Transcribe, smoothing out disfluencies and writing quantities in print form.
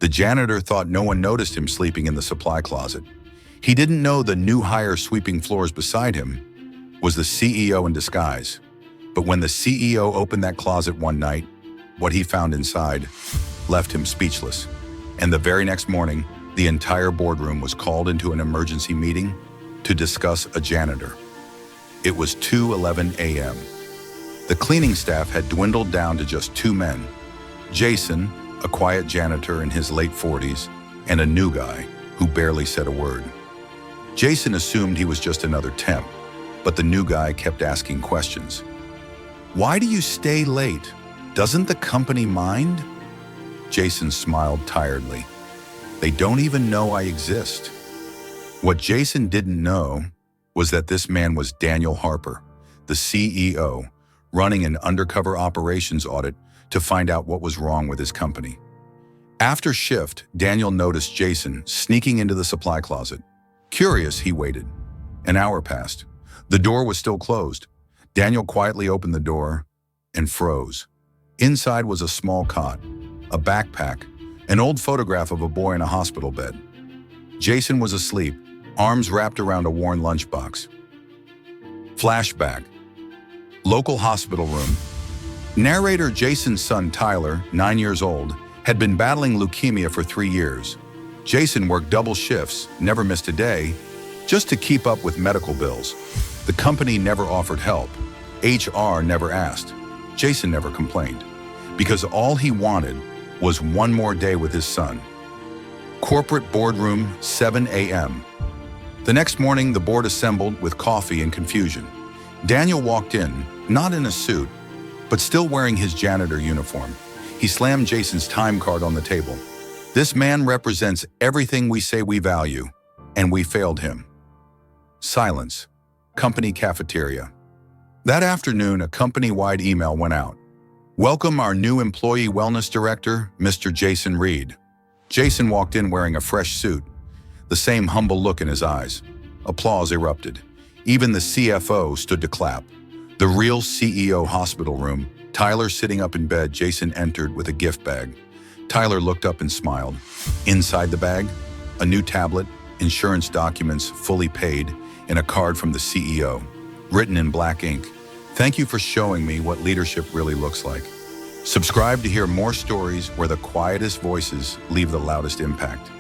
The janitor thought no one noticed him sleeping in the supply closet. He didn't know the new hire sweeping floors beside him was the CEO in disguise. But when the CEO opened that closet one night, what he found inside left him speechless. And the very next morning, the entire boardroom was called into an emergency meeting to discuss a janitor. It was 2:11 a.m. The cleaning staff had dwindled down to just two men, Jason, a quiet janitor in his late 40s, and a new guy who barely said a word. Jason assumed he was just another temp, but the new guy kept asking questions. "Why do you stay late? Doesn't the company mind?" Jason smiled tiredly. "They don't even know I exist." What Jason didn't know was that this man was Daniel Harper, the CEO, running an undercover operations audit to find out what was wrong with his company. After shift, Daniel noticed Jason sneaking into the supply closet. Curious, he waited. An hour passed. The door was still closed. Daniel quietly opened the door and froze. Inside was a small cot, a backpack, an old photograph of a boy in a hospital bed. Jason was asleep, arms wrapped around a worn lunchbox. Flashback. Local hospital room. Narrator Jason's son, Tyler, 9 years old, had been battling leukemia for 3 years. Jason worked double shifts, never missed a day, just to keep up with medical bills. The company never offered help. HR never asked. Jason never complained, because all he wanted was one more day with his son. Corporate boardroom, 7 a.m. The next morning, the board assembled with coffee and confusion. Daniel walked in, not in a suit, but still wearing his janitor uniform. He slammed Jason's time card on the table. "This man represents everything we say we value, and we failed him." Silence. Company cafeteria. That afternoon, a company-wide email went out. "Welcome our new employee wellness director, Mr. Jason Reed." Jason walked in wearing a fresh suit, the same humble look in his eyes. Applause erupted. Even the CFO stood to clap. The real CEO hospital room, Tyler sitting up in bed. Jason entered with a gift bag. Tyler looked up and smiled. Inside the bag, a new tablet, insurance documents fully paid, and a card from the CEO, written in black ink. "Thank you for showing me what leadership really looks like." Subscribe to hear more stories where the quietest voices leave the loudest impact.